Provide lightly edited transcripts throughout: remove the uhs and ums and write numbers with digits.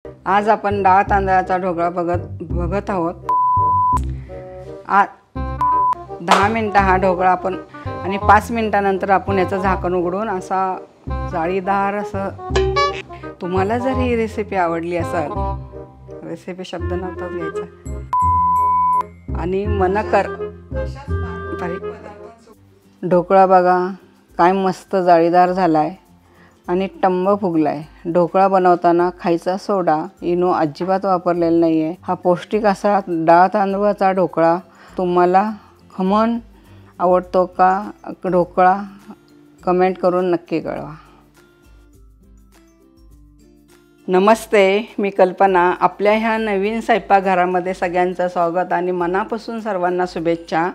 आज आपण डाळ तांदळाचा ढोकळा बघत आहोत। 10 मिनिटं हा ढोकळा आपण आणि 5 मिनिटानंतर आपण याचं झाकण उघडून असा जाळीदार असं। तुम्हाला जर ही रेसिपी आवडली असेल, रेसिपी शब्द नव्हताच घ्यायचा, आणि मन कर ढोकळा बघा काय मस्त जाळीदार झालाय आणि टम्म फुगलाय। ढोकळा बनवताना खायचा सोडा इनो अजिबात वापरलेला नाही आहे। हा पौष्टिक असा डाळ तांदूळाचा ढोकळा तुम्हाला खमण आवडतो का ढोकळा कमेंट करून नक्की कळवा। नमस्ते, मी कल्पना। आपल्या ह्या नवीन स्वयंपाकघरामध्ये सगळ्यांचं स्वागत आणि मनापासून सर्वांना शुभेच्छा।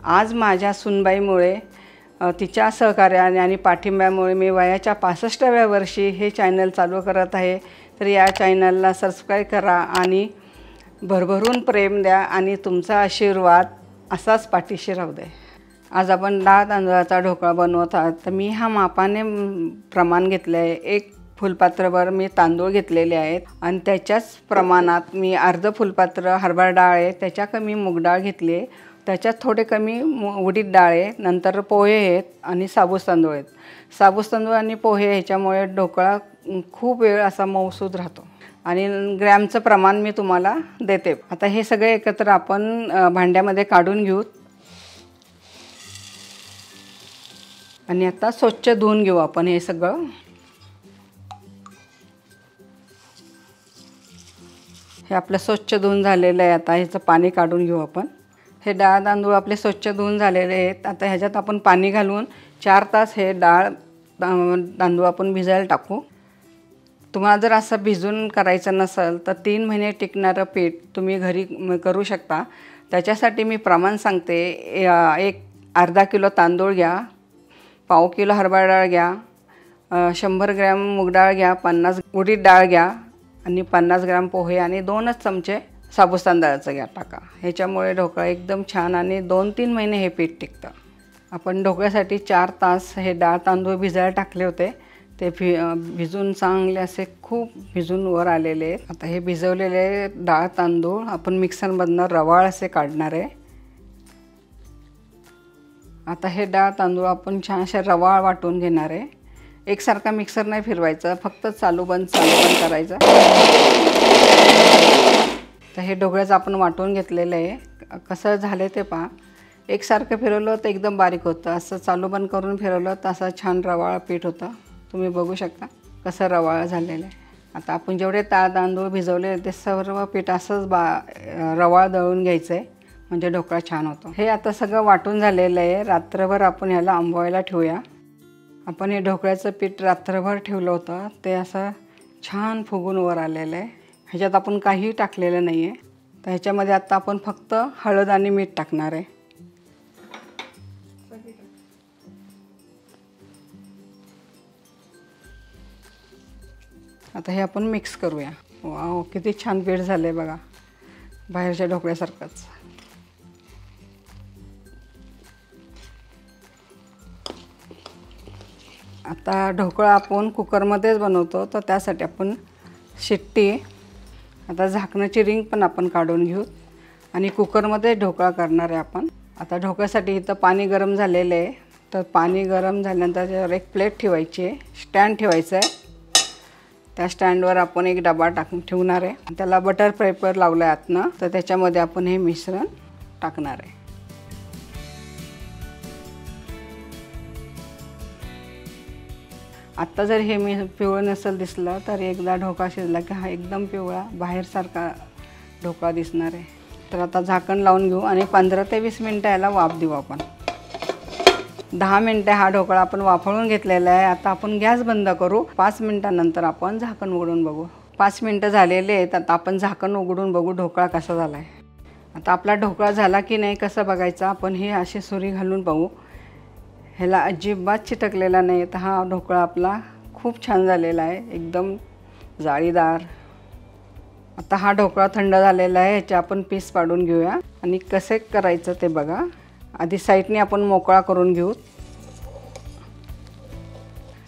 आज माझ्या सुनबाईमुळे, तिच्या सहकार्याने आणि पाठिंब्यामुळे मी वयाच्या 65व्या वर्षी हे चॅनल चालू करत आहे। तर या चॅनलला सबस्क्राईब करा आणि भरभरून प्रेम द्या आणि तुमचा आशीर्वाद असाच पाठीशी राहू दे। आज आपण डाळ तांदळाचा ढोकळा बनवत आहोत। तर मी ह्या मापाने प्रमाण घेतले आहे। 1 फुलपात्रभर मी तांदूळ घेतलेले आहेत आणि त्याच्याच प्रमाणात मी अर्ध फुलपात्र हरभरा डाळ आहे, त्याच्या कमी मूग डाळ घेतली आहे, त्याच्यात थोडे कमी उडीद डाळ आहे, नंतर पोहे आहेत आणि साबूस तांदूळ आहेत। साबूस तांदूळ आणि पोहे ह्याच्यामुळे ढोकळा खूप वेळ असा मऊसूद राहतो आणि ग्रॅमचं प्रमाण मी तुम्हाला देते। आता हे सगळे एकत्र आपण भांड्यामध्ये काढून घेऊ आणि आता स्वच्छ धुवून घेऊ आपण हे सगळं। हे आपलं स्वच्छ धुवून झालेलं आहे। आता ह्याचं पाणी काढून घेऊ आपण। हे डाळ तांदूळ आपले स्वच्छ धुवून झालेले आहेत। आता ह्याच्यात आपण पाणी घालून 4 तास हे डाळ तांदूळ आपण भिजायला टाकू। तुम्हाला जर असं भिजून करायचं नसेल तर 3 महिने टिकणारं पीठ तुम्ही घरी करू शकता। त्याच्यासाठी मी प्रमाण सांगते। एक अर्धा किलो तांदूळ घ्या, पाव किलो हरभरा डाळ घ्या, 100 ग्रॅम मूग डाळ घ्या, 50 उडीद डाळ घ्या आणि 50 ग्रॅम पोहे आणि 2च चमचे साबूस तांदळाचं घ्या टाका। ह्याच्यामुळे ढोकळा एकदम छान आणि 2-3 महिने हे पीठ टिकतं। आपण ढोकळ्यासाठी 4 तास हे डाळ तांदूळ भिजायला टाकले होते। ते भिजून चांगले असे खूप भिजून वर आलेले आहेत। आता हे भिजवलेले डाळ तांदूळ आपण मिक्सरमधनं रवाळ असे काढणार आहे। आता हे डाळ तांदूळ आपण छान असे रवाळ वाटून घेणार आहे। एकसारखा मिक्सर नाही फिरवायचा, फक्त चालू बंद करायचं। तर हे ढोकळ्याचं आपण वाटून घेतलेलं आहे। कसं झालं ते पहा। एकसारखं फिरवलं तर एकदम बारीक होतं, असं चालू बंद करून फिरवलं तर असं छान रवाळ पीठ होतं। तुम्ही बघू शकता कसं रवाळ झालेलं आहे। आता आपण जेवढे तांदूळ भिजवले ते सर्व पीठ असंच रवाळ दळून घ्यायचं आहे, म्हणजे ढोकळा छान होतो। हे आता सगळं वाटून झालेलं आहे। रात्रभर आपण ह्याला आंबवायला ठेवूया। आपण हे ढोकळ्याचं पीठ रात्रभर ठेवलं होतं, ते असं छान फुगून वर आलेलं आहे। ह्याच्यात आपण काहीही टाकलेलं नाही आहे। तर ह्याच्यामध्ये आता आपण फक्त हळद आणि मीठ टाकणार आहे। आता हे आपण मिक्स करूया। वाव, किती छान पीठ झालंय बघा, बाहेरच्या ढोकळ्यासारखंच। आता ढोकळा आपण कुकरमध्येच बनवतो, तर त्यासाठी आपण शिट्टी, आता झाकणाची रिंग पण आपण काढून घेऊ आणि कुकरमध्ये ढोकळा करणार आहे आपण। आता ढोकळ्यासाठी इथं पाणी गरम झालेलं आहे। तर पाणी गरम झाल्यानंतर त्याच्यावर एक प्लेट ठेवायची आहे, स्टँड ठेवायचं आहे। त्या स्टँडवर आपण एक डबा ठेवणार आहे, त्याला बटर पेपर लावलं आहे आतनं। तर त्याच्यामध्ये आपण हे मिश्रण टाकणार आहे। आत्ता जर हे पिवळं नसेल दिसलं तर एकदा ढोकळा शिजला की हा एकदम पिवळा बाहेरसारखा ढोकळा दिसणार आहे। तर आता झाकण लावून घेऊ आणि 15 ते 20 मिनटं याला वाफ देऊ आपण। 10 मिनटं हा ढोकळा आपण वाफळून घेतलेला आहे। आता आपण गॅस बंद करू। 5 मिनटानंतर आपण झाकण उघडून बघू। 5 मिनटं झालेले आहेत। आता आपण झाकण उघडून बघू ढोकळा कसा झाला आहे। आता आपला ढोकळा झाला की नाही कसं बघायचं, आपण हे अशी सुरी घालून बघू। ह्याला अजिबात चिटकलेला नाही। तर हा ढोकळा आपला खूप छान झालेला आहे, एकदम जाळीदार। आता हा ढोकळा थंड झालेला आहे, ह्याचे आपण पीस पाडून घेऊया आणि कसे करायचं ते बघा। आधी साईडने आपण मोकळा करून घेऊ।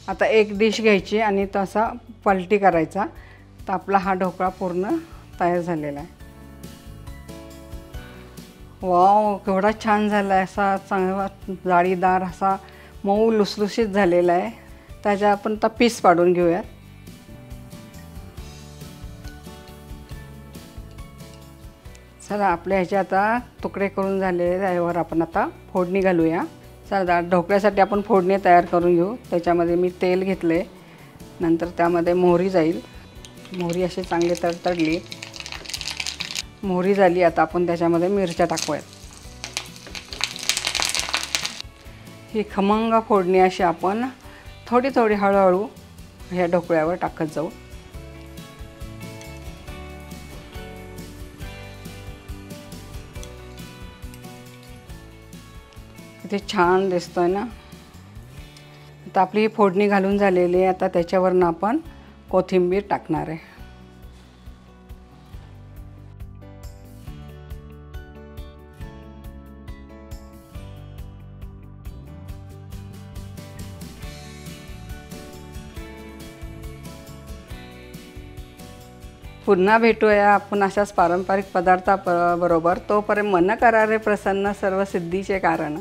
आता एक डिश घ्यायची आणि तसा पलटी करायचा तर आपला हा ढोकळा पूर्ण तयार झालेला आहे. वाव, केवढा छान झाला आहे. असा चांगला जाळीदार असा मऊ लुसलुशीत झालेला आहे. त्याच्या आपण आता पीस पाडून घेऊयात. चला, आपल्या ह्याचे आता तुकडे करून झालेले त्यावर आपण आता फोडणी घालूया. चला, ढोकळ्यासाठी आपण फोडणी तयार करून घेऊ. त्याच्यामध्ये मी तेल घेतले, नंतर त्यामध्ये मोहरी जाईल. मोहरी अशी चांगली तडतडली. मोहरी झाली, आता आपण त्याच्यामध्ये मिरच्या टाकूयात. ही खमंग फोडणी अशी आपण थोडी थोडी हळूहळू ह्या ढोकळ्यावर टाकत जाऊ. किती छान दिसतोय ना. आता आपली ही फोडणी घालून झालेली आहे. आता त्याच्यावरनं आपण कोथिंबीर टाकणार आहे. पुन्हा भेटूया आपण अशाच पारंपरिक पदार्थाबरोबर. तोपर्यंत मन करा रे प्रसन्न, सर्व सिद्धीचे कारण.